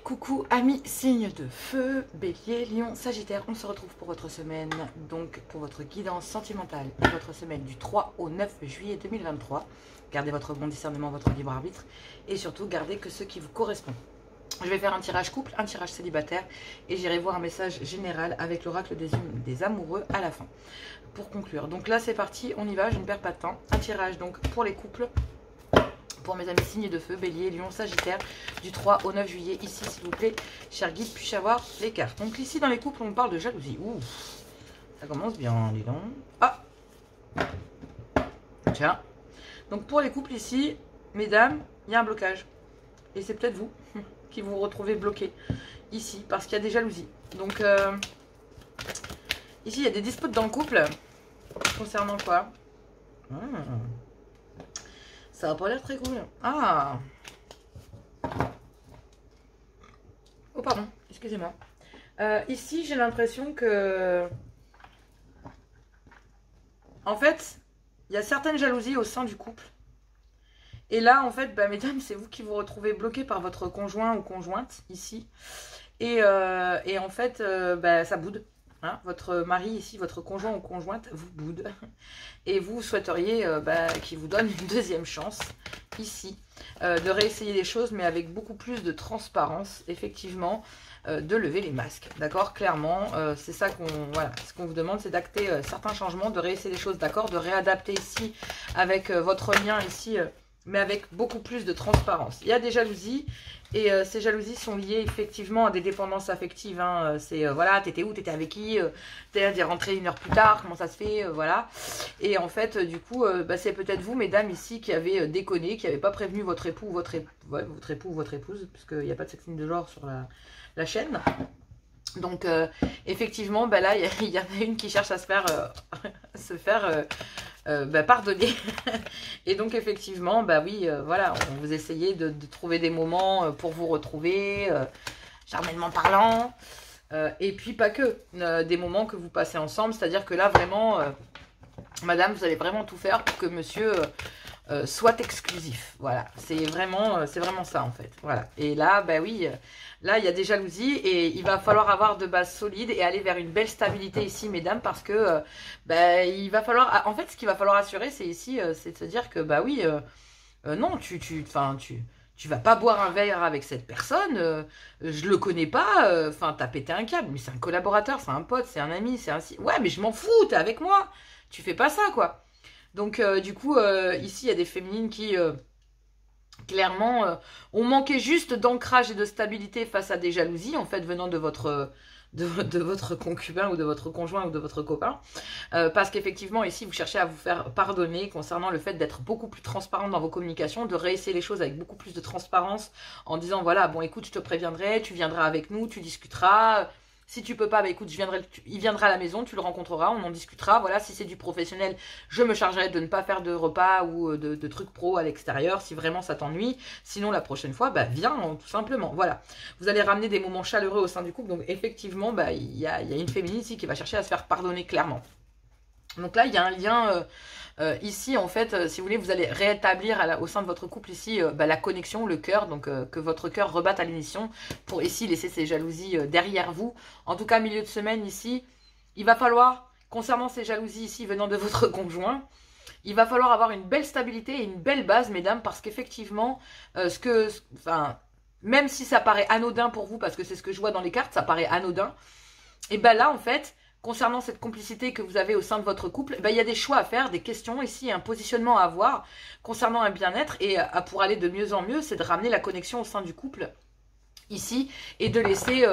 coucou amis signes de feu, bélier, lion, sagittaire, on se retrouve pour votre semaine, donc pour votre guidance sentimentale et votre semaine du 3 au 9 juillet 2023. Gardez votre bon discernement, votre libre arbitre et surtout gardez que ce qui vous correspond. Je vais faire un tirage couple, un tirage célibataire et j'irai voir un message général avec l'oracle des amoureux à la fin pour conclure. Donc là c'est parti, on y va, je ne perds pas de temps. Un tirage donc pour les couples. Pour mes amis signes de feu, bélier, lion, sagittaire, du 3 au 9 juillet, ici s'il vous plaît, cher guide, puis-je avoir les cartes. Donc ici dans les couples on parle de jalousie. Ouh, ça commence bien, dis donc. Ah, tiens. Donc pour les couples ici, mesdames, il y a un blocage. Et c'est peut-être vous qui vous retrouvez bloqué ici, parce qu'il y a des jalousies. Donc ici il y a des disputes dans le couple, concernant quoi? Ça n'a pas l'air très cool. Ah. Oh pardon, excusez-moi. Ici, j'ai l'impression que... En fait, il y a certaines jalousies au sein du couple. Et là, en fait, bah, mesdames, c'est vous qui vous retrouvez bloqué par votre conjoint ou conjointe, ici. Et en fait, bah, ça boude. Hein, votre mari ici, votre conjoint ou conjointe vous boude et vous souhaiteriez qu'il vous donne une deuxième chance ici, de réessayer les choses mais avec beaucoup plus de transparence, effectivement, de lever les masques, d'accord, clairement, c'est ça qu'on ce qu'on vous demande, c'est d'acter certains changements, de réessayer les choses, d'accord, de réadapter ici avec votre lien ici, mais avec beaucoup plus de transparence. Il y a des jalousies. Et ces jalousies sont liées effectivement à des dépendances affectives. Hein. C'est voilà, t'étais où, t'étais avec qui, t'es rentré 1 heure plus tard, comment ça se fait, voilà. Et en fait, du coup, c'est peut-être vous, mesdames, ici, qui avez déconné, qui n'avez pas prévenu votre époux, votre époux ou votre épouse, puisqu'il n'y a pas de sexe de genre sur la chaîne. Donc, effectivement, là, il y en a une qui cherche à se faire pardonner. Et donc, effectivement, oui, voilà, vous essayez de trouver des moments pour vous retrouver, charnellement parlant, et puis pas que, des moments que vous passez ensemble, c'est-à-dire que là, vraiment, madame, vous allez vraiment tout faire pour que monsieur soit exclusif. Voilà, c'est vraiment ça, en fait. Voilà, et là, oui... Là, il y a des jalousies et il va falloir avoir de bases solides et aller vers une belle stabilité ici, mesdames, parce que il va falloir... En fait, ce qu'il va falloir assurer, c'est ici, c'est de se dire que, oui, non, tu vas pas boire un verre avec cette personne, je le connais pas, t'as pété un câble, mais c'est un collaborateur, c'est un pote, c'est un ami, c'est un... Ouais, mais je m'en fous, t'es avec moi, tu fais pas ça, quoi. Donc, du coup, ici, il y a des féminines qui... clairement, on manquait juste d'ancrage et de stabilité face à des jalousies, en fait, venant de votre concubin ou de votre conjoint ou de votre copain. Parce qu'effectivement, ici, vous cherchez à vous faire pardonner concernant le fait d'être beaucoup plus transparent dans vos communications, de réessayer les choses avec beaucoup plus de transparence en disant, voilà, bon, écoute, je te préviendrai, tu viendras avec nous, tu discuteras... Si tu peux pas, écoute, il viendra à la maison, tu le rencontreras, on en discutera. Voilà, si c'est du professionnel, je me chargerai de ne pas faire de repas ou de trucs pro à l'extérieur, si vraiment ça t'ennuie. Sinon, la prochaine fois, viens, tout simplement. Voilà, vous allez ramener des moments chaleureux au sein du couple. Donc, effectivement, il y a une féminine ici qui va chercher à se faire pardonner clairement. Donc là, il y a un lien... ici, en fait, si vous voulez, vous allez rétablir au sein de votre couple ici la connexion, le cœur, donc que votre cœur rebatte à l'émission pour ici laisser ces jalousies derrière vous. En tout cas, milieu de semaine ici, il va falloir, concernant ces jalousies ici venant de votre conjoint, il va falloir avoir une belle stabilité et une belle base, mesdames, parce qu'effectivement, même si ça paraît anodin pour vous, parce que c'est ce que je vois dans les cartes, ça paraît anodin, et là, en fait... Concernant cette complicité que vous avez au sein de votre couple, il y a des choix à faire, des questions ici, un positionnement à avoir concernant un bien-être. Et pour aller de mieux en mieux, c'est de ramener la connexion au sein du couple ici et de laisser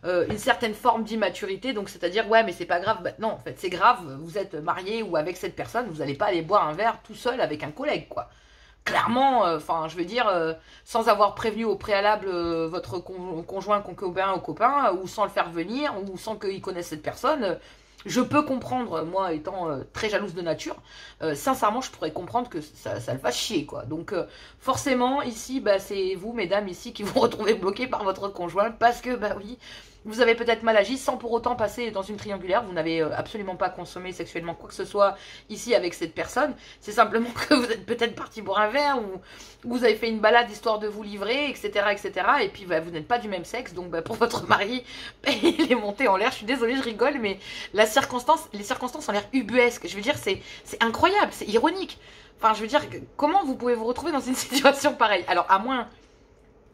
une certaine forme d'immaturité. Donc, c'est-à-dire, ouais, mais c'est pas grave. Non, en fait, c'est grave. Vous êtes marié ou avec cette personne, vous n'allez pas aller boire un verre tout seul avec un collègue, quoi. Clairement, je veux dire, sans avoir prévenu au préalable votre conjoint, concubin ou copain, ou sans le faire venir, ou sans qu'il connaisse cette personne, je peux comprendre, moi étant très jalouse de nature, sincèrement, je pourrais comprendre que ça le fasse chier, quoi. Donc, forcément, ici, c'est vous, mesdames, ici, qui vous retrouvez bloqués par votre conjoint, parce que, oui, Vous avez peut-être mal agi sans pour autant passer dans une triangulaire. Vous n'avez absolument pas consommé sexuellement quoi que ce soit ici avec cette personne. C'est simplement que vous êtes peut-être parti boire un verre ou vous avez fait une balade histoire de vous livrer, etc. etc. Et puis bah, vous n'êtes pas du même sexe. Donc bah, pour votre mari, il est monté en l'air. Je suis désolée, je rigole, mais les circonstances ont l'air ubuesques. Je veux dire, c'est incroyable, c'est ironique. Enfin, je veux dire, comment vous pouvez vous retrouver dans une situation pareille? Alors, à moins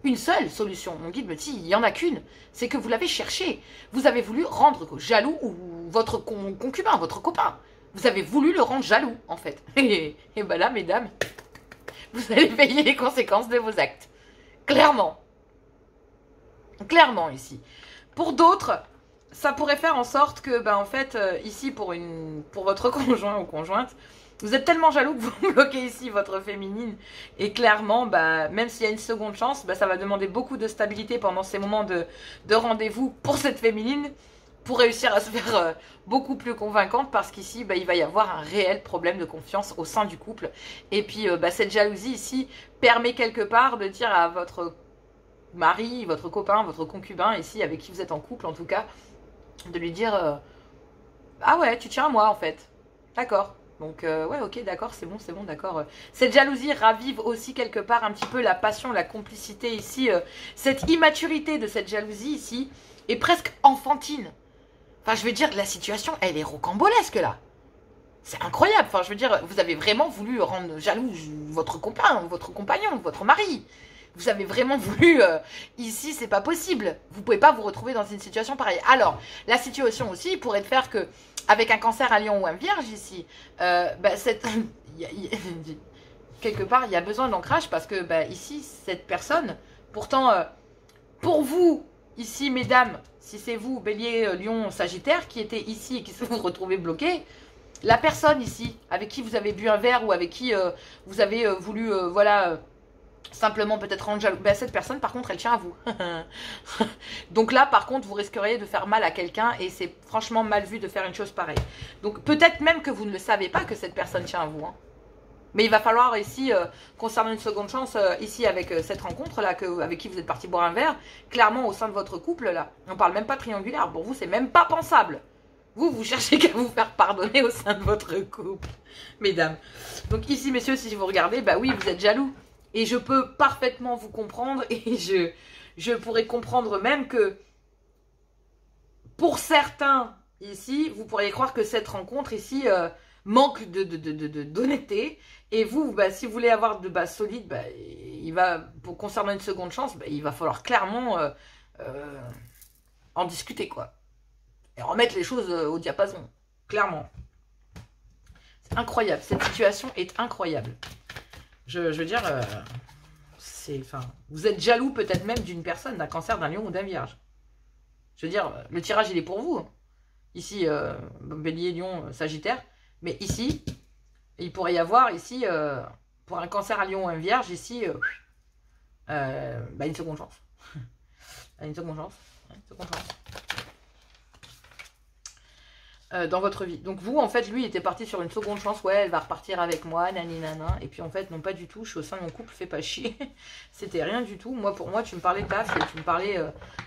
une seule solution. Mon guide me dit, il n'y en a qu'une. C'est que vous l'avez cherché. Vous avez voulu rendre jaloux ou votre concubin, votre copain. Vous avez voulu le rendre jaloux, en fait. Et ben là, mesdames, vous allez payer les conséquences de vos actes. Clairement. Clairement, ici. Pour d'autres, ça pourrait faire en sorte que, ben, en fait, ici, pour votre conjoint ou conjointe, vous êtes tellement jaloux que vous bloquez ici votre féminine. Et clairement, bah, même s'il y a une seconde chance, bah, ça va demander beaucoup de stabilité pendant ces moments de rendez-vous pour cette féminine, pour réussir à se faire beaucoup plus convaincante, parce qu'ici, bah, il va y avoir un réel problème de confiance au sein du couple. Et puis, bah, cette jalousie ici permet quelque part de dire à votre mari, votre copain, votre concubin, ici, avec qui vous êtes en couple en tout cas, de lui dire ah ouais, tu tiens à moi en fait. D'accord. Donc, ouais, ok, d'accord, c'est bon, d'accord. Cette jalousie ravive aussi quelque part un petit peu la passion, la complicité ici. Cette immaturité de cette jalousie ici est presque enfantine. Enfin, je veux dire, la situation, elle est rocambolesque là. C'est incroyable. Enfin, je veux dire, vous avez vraiment voulu rendre jaloux votre copain, votre compagnon, votre mari. Vous avez vraiment voulu... ici, c'est pas possible. Vous pouvez pas vous retrouver dans une situation pareille. Alors, la situation aussi pourrait faire que avec un cancer à lion ou un vierge ici, bah, quelque part, il y a besoin d'ancrage parce que bah, ici, cette personne, pourtant, pour vous, ici, mesdames, si c'est vous, bélier, lion, sagittaire, qui était ici et qui se vous retrouvez bloqué, la personne ici, avec qui vous avez bu un verre ou avec qui vous avez voulu, voilà... simplement peut-être rendre jaloux. Ben, cette personne, par contre, elle tient à vous. Donc là, par contre, vous risqueriez de faire mal à quelqu'un et c'est franchement mal vu de faire une chose pareille. Donc peut-être même que vous ne le savez pas que cette personne tient à vous. Hein. Mais il va falloir ici, concernant une seconde chance, ici avec cette rencontre-là, avec qui vous êtes parti boire un verre, clairement au sein de votre couple, là, on parle même pas triangulaire. Pour vous, c'est même pas pensable. Vous cherchez qu'à vous faire pardonner au sein de votre couple, mesdames. Donc ici, messieurs, si vous regardez, bah oui, vous êtes jaloux. Et je peux parfaitement vous comprendre et je pourrais comprendre même que pour certains ici, vous pourriez croire que cette rencontre ici manque d'honnêteté. Et vous, bah, si vous voulez avoir de base solide, bah, concernant une seconde chance, bah, il va falloir clairement en discuter, quoi. Et remettre les choses au diapason, clairement. C'est incroyable, cette situation est incroyable. Je veux dire, vous êtes jaloux peut-être même d'une personne, d'un cancer, d'un lion ou d'un vierge. Je veux dire, le tirage, il est pour vous. Ici, bélier, lion, sagittaire. Mais ici, il pourrait y avoir, ici, pour un cancer, un lion ou un vierge, ici, bah, une seconde chance. Une seconde chance. Une seconde chance. Dans votre vie. Donc vous, en fait, lui, il était parti sur une seconde chance. Ouais, elle va repartir avec moi, nani nana. Et puis en fait, non, pas du tout. Je suis au sein de mon couple, fais pas chier. C'était rien du tout. Moi, pour moi, tu me parlais taf,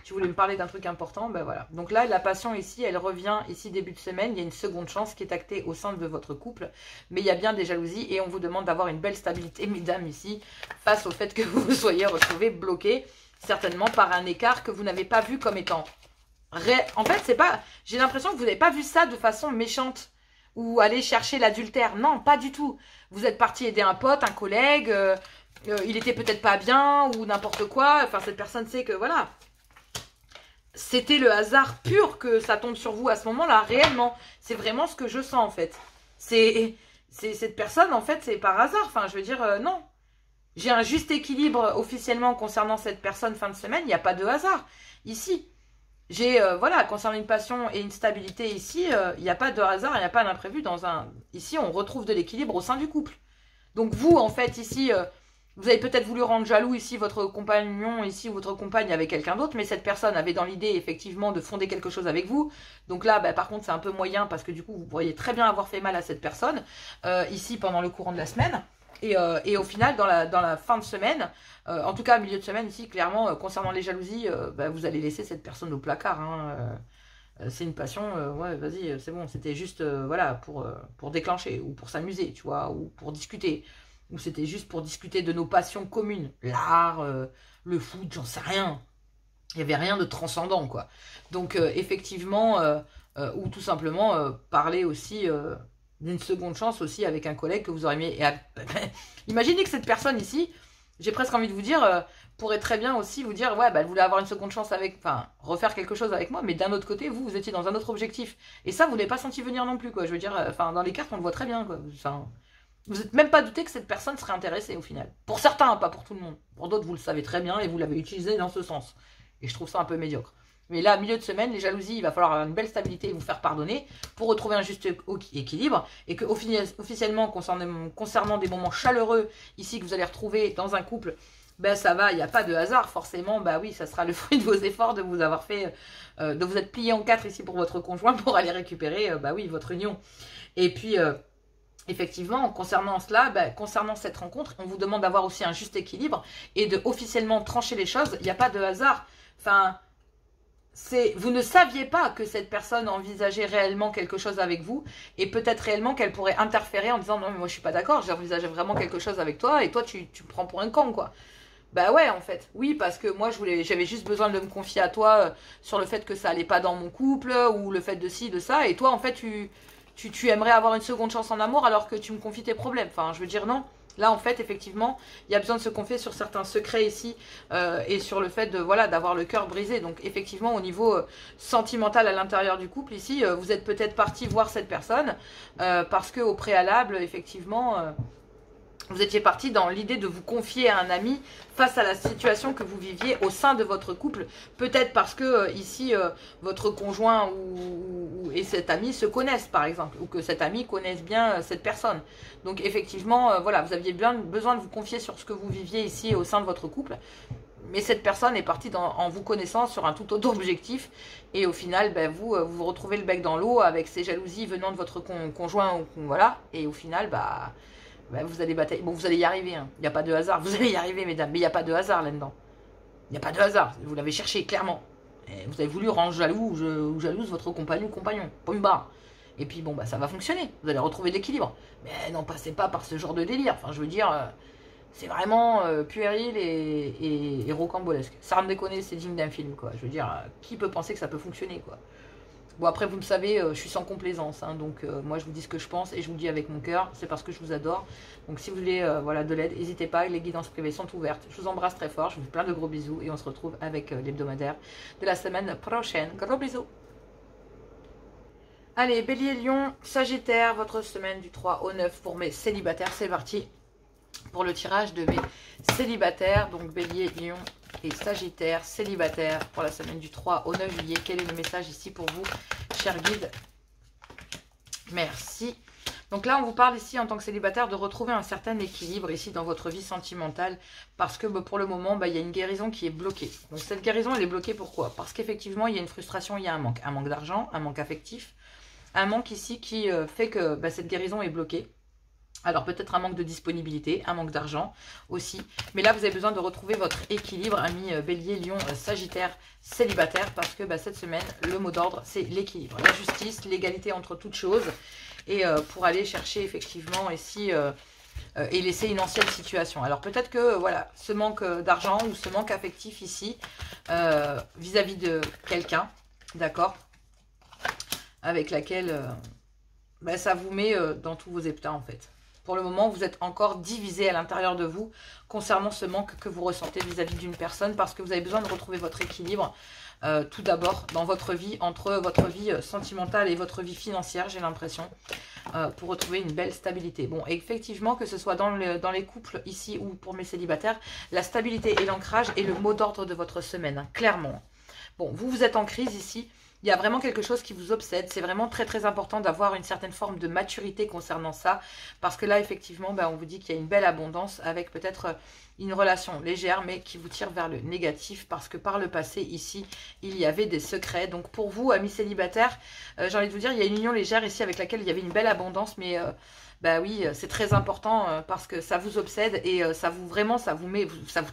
tu voulais me parler d'un truc important. Ben voilà. Donc là, la passion ici, elle revient ici début de semaine. Il y a une seconde chance qui est actée au sein de votre couple. Mais il y a bien des jalousies et on vous demande d'avoir une belle stabilité, mesdames, ici, face au fait que vous vous soyez retrouvés bloqués, certainement par un écart que vous n'avez pas vu comme étant en fait, c'est pas. J'ai l'impression que vous n'avez pas vu ça de façon méchante ou aller chercher l'adultère. Non, pas du tout. Vous êtes parti aider un pote, un collègue. Il était peut-être pas bien ou n'importe quoi. Enfin, cette personne sait que voilà. C'était le hasard pur que ça tombe sur vous à ce moment-là. Réellement, c'est vraiment ce que je sens en fait. C'est cette personne en fait, c'est par hasard. Enfin, je veux dire non. J'ai un juste équilibre officiellement concernant cette personne fin de semaine. Il n'y a pas de hasard ici. J'ai, voilà, concernant une passion et une stabilité ici, il n'y a pas de hasard, il n'y a pas d'imprévu dans un... Ici, on retrouve de l'équilibre au sein du couple. Donc vous, en fait, ici, vous avez peut-être voulu rendre jaloux ici votre compagnon, ici, ou votre compagne avec quelqu'un d'autre, mais cette personne avait dans l'idée, effectivement, de fonder quelque chose avec vous. Donc là, bah, par contre, c'est un peu moyen, parce que du coup, vous pourriez très bien avoir fait mal à cette personne, ici, pendant le courant de la semaine. Et au final, dans la fin de semaine, en tout cas milieu de semaine ici, clairement, concernant les jalousies, bah, vous allez laisser cette personne au placard. Hein, c'est une passion, ouais, vas-y, c'est bon, c'était juste voilà, pour déclencher, ou pour s'amuser, tu vois, ou pour discuter, ou c'était juste pour discuter de nos passions communes, l'art, le foot, j'en sais rien. Il n'y avait rien de transcendant, quoi. Donc, effectivement, ou tout simplement parler aussi d'une seconde chance aussi avec un collègue que vous aurez mis. Imaginez que cette personne ici, j'ai presque envie de vous dire, pourrait très bien aussi vous dire, ouais, bah, elle voulait avoir une seconde chance avec, enfin, refaire quelque chose avec moi, mais d'un autre côté, vous étiez dans un autre objectif. Et ça, vous ne l'avez pas senti venir non plus, quoi. Je veux dire, enfin, dans les cartes, on le voit très bien, quoi. Enfin, vous n'êtes même pas douté que cette personne serait intéressée au final. Pour certains, pas pour tout le monde. Pour d'autres, vous le savez très bien et vous l'avez utilisé dans ce sens. Et je trouve ça un peu médiocre. Mais là, milieu de semaine, les jalousies, il va falloir avoir une belle stabilité et vous faire pardonner pour retrouver un juste équilibre. Et que officiellement, concernant des moments chaleureux ici que vous allez retrouver dans un couple, ben ça va, il n'y a pas de hasard. Forcément, bah oui, ça sera le fruit de vos efforts de vous avoir fait, de vous être plié en quatre ici pour votre conjoint pour aller récupérer, bah oui, votre union. Et puis... effectivement, concernant cela, concernant cette rencontre, on vous demande d'avoir aussi un juste équilibre et de officiellement trancher les choses. Il n'y a pas de hasard. Enfin, vous ne saviez pas que cette personne envisageait réellement quelque chose avec vous et peut-être réellement qu'elle pourrait interférer en disant non mais moi je suis pas d'accord, j'envisageais vraiment quelque chose avec toi et toi tu me prends pour un con quoi. Bah ouais en fait, oui parce que moi j'avais juste besoin de me confier à toi sur le fait que ça allait pas dans mon couple ou le fait de ci, de ça et toi en fait tu aimerais avoir une seconde chance en amour alors que tu me confies tes problèmes. Enfin, je veux dire, non. Là, en fait, effectivement, il y a besoin de se confier sur certains secrets ici et sur le fait de voilà d'avoir le cœur brisé. Donc, effectivement, au niveau sentimental à l'intérieur du couple, ici, vous êtes peut-être parti voir cette personne parce que au préalable, effectivement... vous étiez parti dans l'idée de vous confier à un ami face à la situation que vous viviez au sein de votre couple. Peut-être parce que ici, votre conjoint et cet ami se connaissent par exemple. Ou que cet ami connaisse bien cette personne. Donc effectivement, voilà, vous aviez bien besoin de vous confier sur ce que vous viviez ici au sein de votre couple. Mais cette personne est partie en vous connaissant sur un tout autre objectif. Et au final, vous vous retrouvez le bec dans l'eau avec ces jalousies venant de votre conjoint. Voilà. Et au final, vous allez batailler. Bon, vous allez y arriver. Hein. Il n'y a pas de hasard. Vous allez y arriver, mesdames. Mais il n'y a pas de hasard là-dedans. Il n'y a pas de hasard. Vous l'avez cherché, clairement. Et vous avez voulu rendre jaloux ou jalouse votre compagnon ou compagnon. Point barre. Et puis, bon, ça va fonctionner. Vous allez retrouver de l'équilibre. Mais n'en passez pas par ce genre de délire. Enfin, je veux dire, c'est vraiment puéril et rocambolesque. Ça me déconne, c'est digne d'un film, quoi. Je veux dire, qui peut penser que ça peut fonctionner, quoi. Bon, après, vous le savez, je suis sans complaisance. Hein, donc, moi, je vous dis ce que je pense et je vous le dis avec mon cœur. C'est parce que je vous adore. Donc, si vous voulez voilà, de l'aide, n'hésitez pas. Les guidances privées sont ouvertes. Je vous embrasse très fort. Je vous fais plein de gros bisous. Et on se retrouve avec l'hebdomadaire de la semaine prochaine. Gros bisous. Allez, Bélier, Lion, Sagittaire, votre semaine du 3 au 9 pour mes célibataires. C'est parti pour le tirage de mes célibataires. Donc, Bélier, Lion et Sagittaire, célibataire pour la semaine du 3 au 9 juillet. Quel est le message ici pour vous, cher guide? Merci. Donc là, on vous parle ici en tant que célibataire de retrouver un certain équilibre ici dans votre vie sentimentale parce que pour le moment, il y a une guérison qui est bloquée. Donc cette guérison, elle est bloquée pourquoi? Parce qu'effectivement, il y a une frustration, il y a un manque d'argent, un manque affectif, un manque ici qui fait que cette guérison est bloquée. Alors peut-être un manque de disponibilité, un manque d'argent aussi. Mais là, vous avez besoin de retrouver votre équilibre, amis Bélier, Lion, Sagittaire, célibataire. Parce que cette semaine, le mot d'ordre, c'est l'équilibre. La justice, l'égalité entre toutes choses. Et pour aller chercher effectivement ici et laisser une ancienne situation. Alors peut-être que voilà, ce manque d'argent ou ce manque affectif ici vis-à-vis de quelqu'un, d'accord, avec laquelle ça vous met dans tous vos états en fait. Pour le moment, vous êtes encore divisé à l'intérieur de vous concernant ce manque que vous ressentez vis-à-vis d'une personne parce que vous avez besoin de retrouver votre équilibre tout d'abord dans votre vie, entre votre vie sentimentale et votre vie financière, j'ai l'impression, pour retrouver une belle stabilité. Bon, effectivement, que ce soit dans les couples ici ou pour mes célibataires, la stabilité et l'ancrage est le mot d'ordre de votre semaine, hein, clairement. Bon, vous êtes en crise ici Il y a vraiment quelque chose qui vous obsède. C'est vraiment très très important d'avoir une certaine forme de maturité concernant ça. Parce que là, effectivement, on vous dit qu'il y a une belle abondance avec peut-être une relation légère, mais qui vous tire vers le négatif. Parce que par le passé, ici, il y avait des secrets. Donc pour vous, amis célibataires, j'ai envie de vous dire, il y a une union légère ici avec laquelle il y avait une belle abondance. Mais oui, c'est très important parce que ça vous obsède et ça vous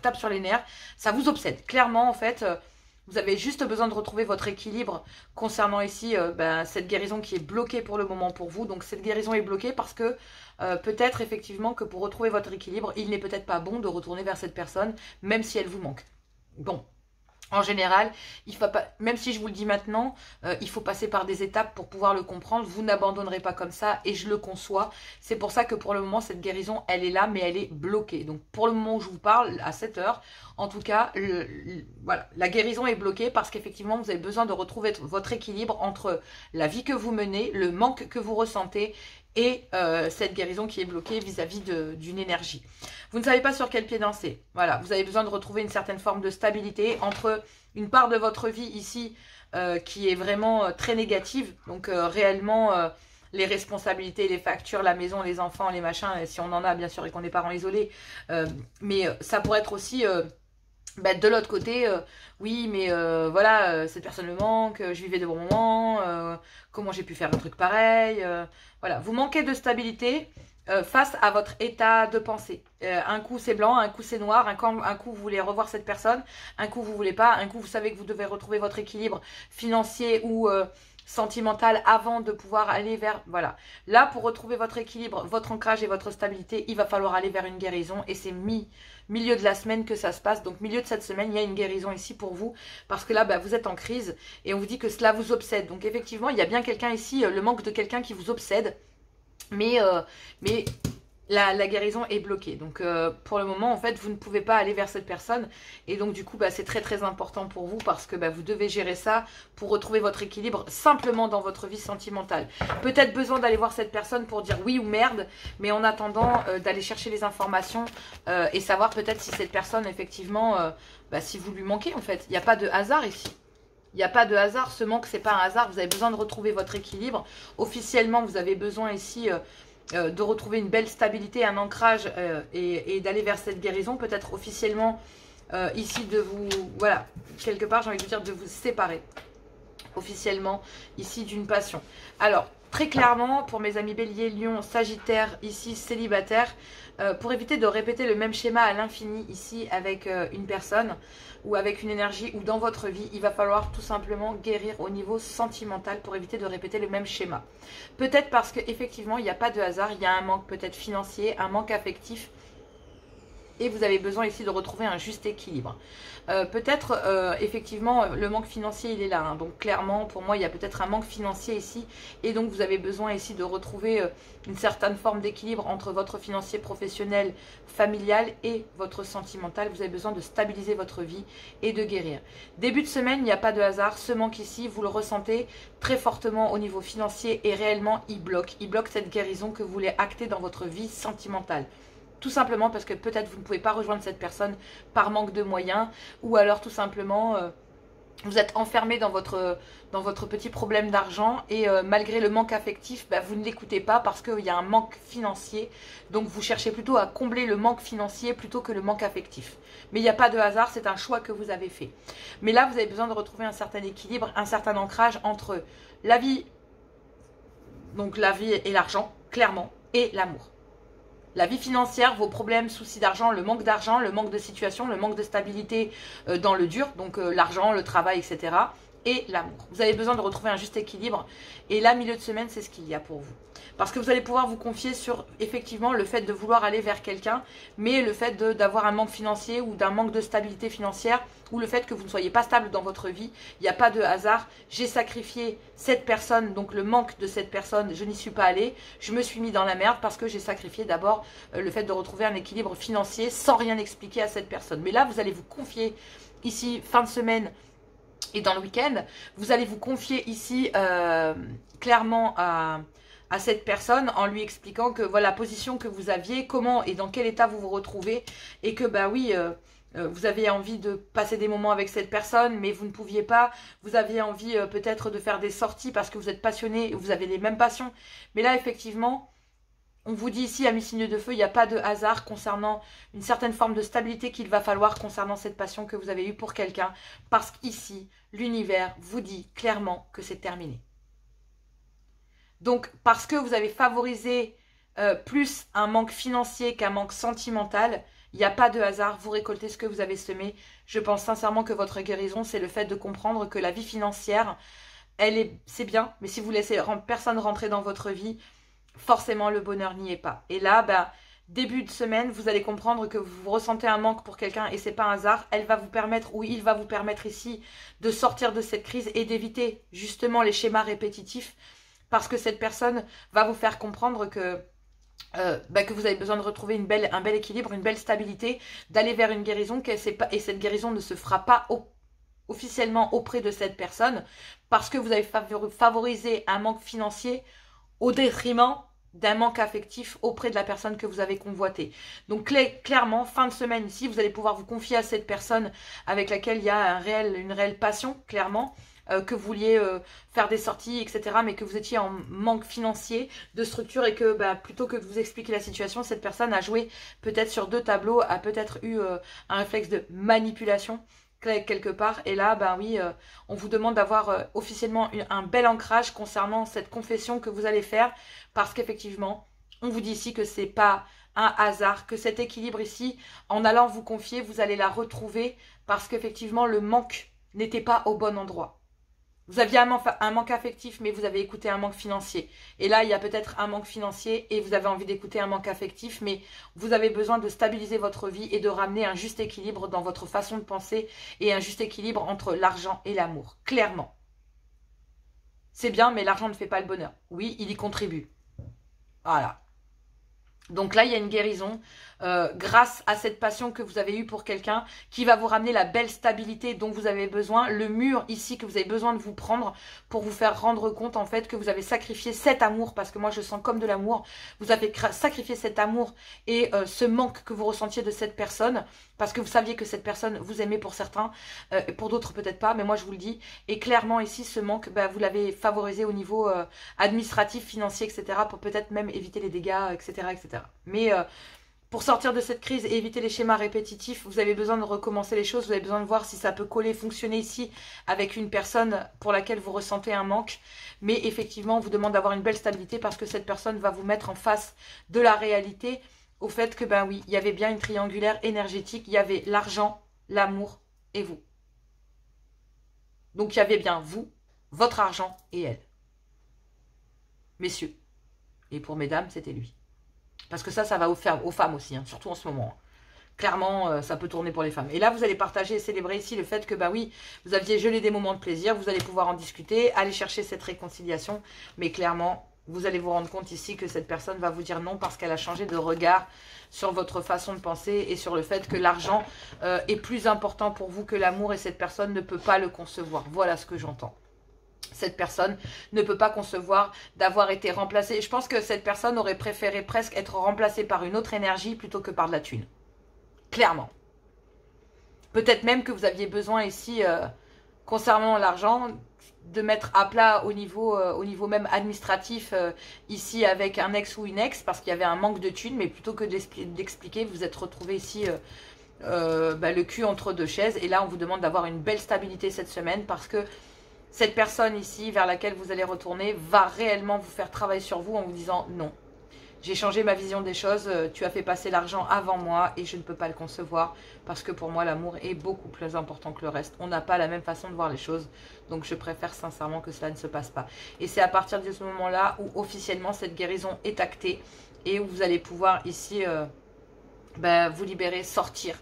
tape sur les nerfs. Ça vous obsède. Clairement, en fait... vous avez juste besoin de retrouver votre équilibre concernant ici cette guérison qui est bloquée pour le moment pour vous. Donc cette guérison est bloquée parce que peut-être effectivement que pour retrouver votre équilibre, il n'est peut-être pas bon de retourner vers cette personne, même si elle vous manque. Bon. En général, il faut pas, même si je vous le dis maintenant, il faut passer par des étapes pour pouvoir le comprendre. Vous n'abandonnerez pas comme ça et je le conçois. C'est pour ça que pour le moment, cette guérison, elle est là, mais elle est bloquée. Donc pour le moment où je vous parle, à 7 heures, en tout cas, voilà, la guérison est bloquée parce qu'effectivement, vous avez besoin de retrouver votre équilibre entre la vie que vous menez, le manque que vous ressentez et cette guérison qui est bloquée vis-à-vis d'une énergie. Vous ne savez pas sur quel pied danser. Voilà, vous avez besoin de retrouver une certaine forme de stabilité entre une part de votre vie ici qui est vraiment très négative. Donc réellement, les responsabilités, les factures, la maison, les enfants, les machins, si on en a bien sûr et qu'on est parents isolés. Mais ça pourrait être aussi... de l'autre côté, oui, mais voilà, cette personne me manque, je vivais de bons moments, comment j'ai pu faire un truc pareil, voilà, vous manquez de stabilité face à votre état de pensée. Un coup c'est blanc, un coup c'est noir, un coup vous voulez revoir cette personne, un coup vous voulez pas, un coup vous savez que vous devez retrouver votre équilibre financier ou sentimental avant de pouvoir aller vers... Voilà, là pour retrouver votre équilibre, votre ancrage et votre stabilité, il va falloir aller vers une guérison et c'est milieu de la semaine que ça se passe. Donc milieu de cette semaine, il y a une guérison ici pour vous parce que là, vous êtes en crise et on vous dit que cela vous obsède. Donc effectivement, il y a bien quelqu'un ici, le manque de quelqu'un qui vous obsède. Mais la guérison est bloquée. Donc pour le moment, en fait, vous ne pouvez pas aller vers cette personne. Et donc du coup, c'est très très important pour vous parce que vous devez gérer ça pour retrouver votre équilibre simplement dans votre vie sentimentale. Peut-être besoin d'aller voir cette personne pour dire oui ou merde. Mais en attendant, d'aller chercher les informations et savoir peut-être si cette personne, effectivement, si vous lui manquez en fait. Il n'y a pas de hasard ici. Il n'y a pas de hasard. Ce manque, c'est pas un hasard. Vous avez besoin de retrouver votre équilibre. Officiellement, vous avez besoin ici... de retrouver une belle stabilité, un ancrage et d'aller vers cette guérison, peut-être officiellement ici de vous, voilà, quelque part j'ai envie de vous dire de vous séparer officiellement ici d'une passion. Alors très clairement pour mes amis Bélier, Lion, Sagittaire, ici célibataire, pour éviter de répéter le même schéma à l'infini ici avec une personne ou avec une énergie ou dans votre vie, il va falloir tout simplement guérir au niveau sentimental pour éviter de répéter le même schéma. Peut-être parce qu'effectivement, il n'y a pas de hasard, il y a un manque peut-être financier, un manque affectif et vous avez besoin ici de retrouver un juste équilibre. Peut-être effectivement le manque financier il est là, hein. Donc clairement pour moi il y a peut-être un manque financier ici et donc vous avez besoin ici de retrouver une certaine forme d'équilibre entre votre financier professionnel, familial et votre sentimental. Vous avez besoin de stabiliser votre vie et de guérir. Début de semaine, il n'y a pas de hasard, ce manque ici vous le ressentez très fortement au niveau financier et réellement il bloque cette guérison que vous voulez acter dans votre vie sentimentale. Tout simplement parce que peut-être vous ne pouvez pas rejoindre cette personne par manque de moyens ou alors tout simplement vous êtes enfermé dans votre petit problème d'argent et malgré le manque affectif, vous ne l'écoutez pas parce qu'il y a un manque financier. Donc vous cherchez plutôt à combler le manque financier plutôt que le manque affectif. Mais il n'y a pas de hasard, c'est un choix que vous avez fait. Mais là, vous avez besoin de retrouver un certain équilibre, un certain ancrage entre la vie, donc la vie et l'argent, clairement, et l'amour. La vie financière, vos problèmes, soucis d'argent, le manque de situation, le manque de stabilité dans le dur, donc l'argent, le travail, etc. Et l'amour. Vous avez besoin de retrouver un juste équilibre. Et là, milieu de semaine, c'est ce qu'il y a pour vous. Parce que vous allez pouvoir vous confier sur, effectivement, le fait de vouloir aller vers quelqu'un, mais le fait d'avoir un manque financier ou d'un manque de stabilité financière, ou le fait que vous ne soyez pas stable dans votre vie. Il n'y a pas de hasard. J'ai sacrifié cette personne, donc le manque de cette personne, je n'y suis pas allée. Je me suis mis dans la merde parce que j'ai sacrifié d'abord le fait de retrouver un équilibre financier sans rien expliquer à cette personne. Mais là, vous allez vous confier ici, fin de semaine, et dans le week-end, vous allez vous confier ici clairement à cette personne en lui expliquant que voilà la position que vous aviez, comment et dans quel état vous vous retrouvez et que oui, vous avez envie de passer des moments avec cette personne, mais vous ne pouviez pas. Vous aviez envie peut-être de faire des sorties parce que vous êtes passionné, vous avez les mêmes passions. Mais là, effectivement, on vous dit ici, amis signes de feu, il n'y a pas de hasard concernant une certaine forme de stabilité qu'il va falloir concernant cette passion que vous avez eue pour quelqu'un. Parce qu'ici, l'univers vous dit clairement que c'est terminé. Donc, parce que vous avez favorisé plus un manque financier qu'un manque sentimental, il n'y a pas de hasard, vous récoltez ce que vous avez semé. Je pense sincèrement que votre guérison, c'est le fait de comprendre que la vie financière, c'est bien, mais si vous laissez personne rentrer dans votre vie, forcément le bonheur n'y est pas. Et là, début de semaine, vous allez comprendre que vous ressentez un manque pour quelqu'un et c'est pas un hasard. Elle va vous permettre, ou il va vous permettre ici, de sortir de cette crise et d'éviter justement les schémas répétitifs, parce que cette personne va vous faire comprendre que vous avez besoin de retrouver un bel équilibre, une belle stabilité, d'aller vers une guérison, et cette guérison ne se fera pas officiellement auprès de cette personne, parce que vous avez favorisé un manque financier au détriment d'un manque affectif auprès de la personne que vous avez convoitée. Donc clairement, fin de semaine ici, vous allez pouvoir vous confier à cette personne avec laquelle il y a une réelle passion, clairement, que vous vouliez faire des sorties, etc., mais que vous étiez en manque financier, de structure, et que plutôt que de vous expliquer la situation, cette personne a joué peut-être sur 2 tableaux, a peut-être eu un réflexe de manipulation quelque part. Et là, oui, on vous demande d'avoir officiellement un bel ancrage concernant cette confession que vous allez faire, parce qu'effectivement, on vous dit ici que c'est pas un hasard, que cet équilibre ici, en allant vous confier, vous allez la retrouver, parce qu'effectivement, le manque n'était pas au bon endroit. Vous aviez un manque affectif, mais vous avez écouté un manque financier. Et là, il y a peut-être un manque financier et vous avez envie d'écouter un manque affectif, mais vous avez besoin de stabiliser votre vie et de ramener un juste équilibre dans votre façon de penser et un juste équilibre entre l'argent et l'amour. Clairement. C'est bien, mais l'argent ne fait pas le bonheur. Oui, il y contribue. Voilà. Donc là, il y a une guérison grâce à cette passion que vous avez eue pour quelqu'un qui va vous ramener la belle stabilité dont vous avez besoin. Le mur ici que vous avez besoin de vous prendre pour vous faire rendre compte en fait que vous avez sacrifié cet amour, parce que moi je sens comme de l'amour. Vous avez sacrifié cet amour et ce manque que vous ressentiez de cette personne, parce que vous saviez que cette personne vous aimait pour certains, et pour d'autres peut-être pas, mais moi je vous le dis. Et clairement ici, ce manque, vous l'avez favorisé au niveau administratif, financier, etc., pour peut-être même éviter les dégâts, etc., etc. Mais pour sortir de cette crise et éviter les schémas répétitifs, vous avez besoin de recommencer les choses, vous avez besoin de voir si ça peut coller, fonctionner ici avec une personne pour laquelle vous ressentez un manque. Mais effectivement, on vous demande d'avoir une belle stabilité, parce que cette personne va vous mettre en face de la réalité, au fait que, oui, il y avait bien une triangulaire énergétique, il y avait l'argent, l'amour et vous. Donc il y avait bien vous, votre argent et elle. Messieurs. Et pour mesdames, c'était lui. Parce que ça va faire aux femmes aussi, hein, surtout en ce moment. Clairement, ça peut tourner pour les femmes. Et là, vous allez partager et célébrer ici le fait que, oui, vous aviez gelé des moments de plaisir, vous allez pouvoir en discuter, aller chercher cette réconciliation. Mais clairement, vous allez vous rendre compte ici que cette personne va vous dire non, parce qu'elle a changé de regard sur votre façon de penser et sur le fait que l'argent est plus important pour vous que l'amour, et cette personne ne peut pas le concevoir. Voilà ce que j'entends. Cette personne ne peut pas concevoir d'avoir été remplacée. Je pense que cette personne aurait préféré presque être remplacée par une autre énergie plutôt que par de la thune. Clairement. Peut-être même que vous aviez besoin ici, concernant l'argent, de mettre à plat au niveau même administratif, ici avec un ex ou une ex, parce qu'il y avait un manque de thunes, mais plutôt que d'expliquer, vous êtes retrouvé ici le cul entre 2 chaises. Et là, on vous demande d'avoir une belle stabilité cette semaine, parce que cette personne ici, vers laquelle vous allez retourner, va réellement vous faire travailler sur vous en vous disant non. J'ai changé ma vision des choses, tu as fait passer l'argent avant moi et je ne peux pas le concevoir, parce que pour moi l'amour est beaucoup plus important que le reste. On n'a pas la même façon de voir les choses, donc je préfère sincèrement que cela ne se passe pas. Et c'est à partir de ce moment-là où officiellement cette guérison est actée et où vous allez pouvoir ici vous libérer, sortir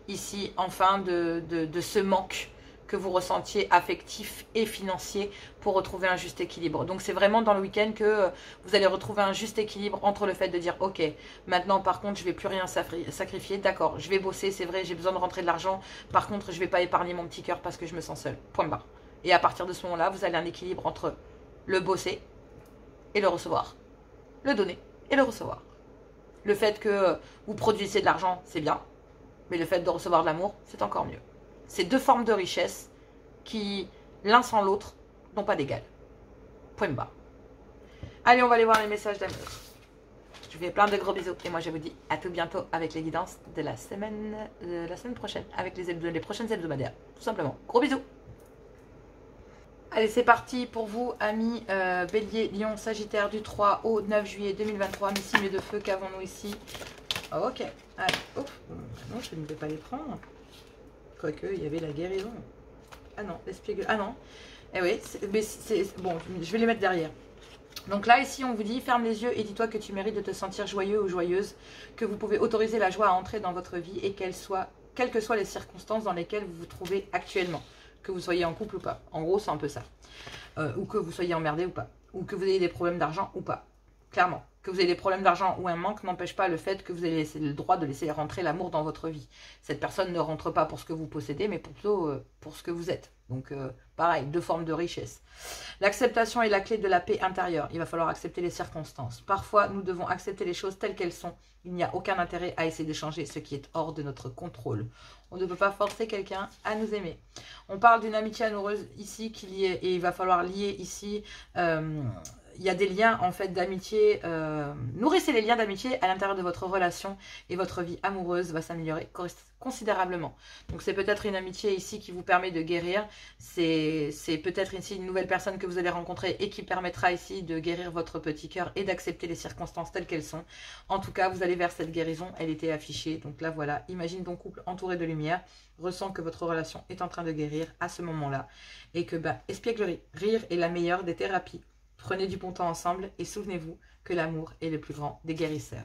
ici enfin de ce manque que vous ressentiez affectif et financier, pour retrouver un juste équilibre. Donc c'est vraiment dans le week-end que vous allez retrouver un juste équilibre entre le fait de dire ok, maintenant par contre je vais plus rien sacrifier, d'accord, je vais bosser, c'est vrai, j'ai besoin de rentrer de l'argent, par contre je vais pas épargner mon petit cœur parce que je me sens seule, point barre. Et à partir de ce moment-là, vous avez un équilibre entre le bosser et le recevoir, le donner et le recevoir. Le fait que vous produisiez de l'argent, c'est bien, mais le fait de recevoir de l'amour, c'est encore mieux. C'est deux formes de richesse qui, l'un sans l'autre, n'ont pas d'égal. Point barre. Allez, on va aller voir les messages d'amour. Je vous fais plein de gros bisous et moi je vous dis à tout bientôt avec les guidances de la semaine prochaine, avec les prochaines hebdomadaires, tout simplement. Gros bisous. Allez, c'est parti pour vous, amis Bélier, Lion, Sagittaire, du 3 au 9 juillet 2023. Mes signes de feu, qu'avons-nous ici? Ok, allez, hop. Non, je ne vais pas les prendre. Quoique, il y avait la guérison. Ah non, l'espiègle. Ah non. Eh oui, bon, je vais les mettre derrière. Donc là, ici, on vous dit, ferme les yeux et dis-toi que tu mérites de te sentir joyeux ou joyeuse, que vous pouvez autoriser la joie à entrer dans votre vie et quelles que soient les circonstances dans lesquelles vous vous trouvez actuellement, que vous soyez en couple ou pas. En gros, c'est un peu ça. Ou que vous soyez emmerdé ou pas. Ou que vous ayez des problèmes d'argent ou pas. Clairement. Que vous ayez des problèmes d'argent ou un manque n'empêche pas le fait que vous ayez le droit de laisser rentrer l'amour dans votre vie. Cette personne ne rentre pas pour ce que vous possédez, mais plutôt pour ce que vous êtes. Donc, pareil, deux formes de richesse. L'acceptation est la clé de la paix intérieure. Il va falloir accepter les circonstances. Parfois, nous devons accepter les choses telles qu'elles sont. Il n'y a aucun intérêt à essayer de changer ce qui est hors de notre contrôle. On ne peut pas forcer quelqu'un à nous aimer. On parle d'une amitié amoureuse ici, et il va falloir lier ici... il y a des liens en fait d'amitié, nourrissez les liens d'amitié à l'intérieur de votre relation et votre vie amoureuse va s'améliorer considérablement. Donc c'est peut-être une amitié ici qui vous permet de guérir, c'est peut-être ici une nouvelle personne que vous allez rencontrer et qui permettra ici de guérir votre petit cœur et d'accepter les circonstances telles qu'elles sont. En tout cas, vous allez vers cette guérison, elle était affichée, donc là voilà, imagine ton couple entouré de lumière, ressens que votre relation est en train de guérir à ce moment-là et que espièglerie, rire est la meilleure des thérapies. Prenez du bon temps ensemble et souvenez-vous que l'amour est le plus grand des guérisseurs.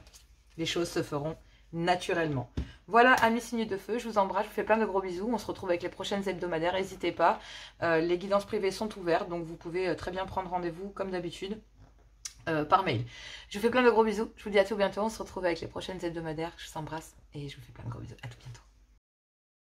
Les choses se feront naturellement. Voilà, amis signes de feu, je vous embrasse, je vous fais plein de gros bisous. On se retrouve avec les prochaines hebdomadaires, n'hésitez pas. Les guidances privées sont ouvertes, donc vous pouvez très bien prendre rendez-vous comme d'habitude par mail. Je vous fais plein de gros bisous, je vous dis à tout bientôt. On se retrouve avec les prochaines hebdomadaires, je vous embrasse et je vous fais plein de gros bisous. À tout bientôt.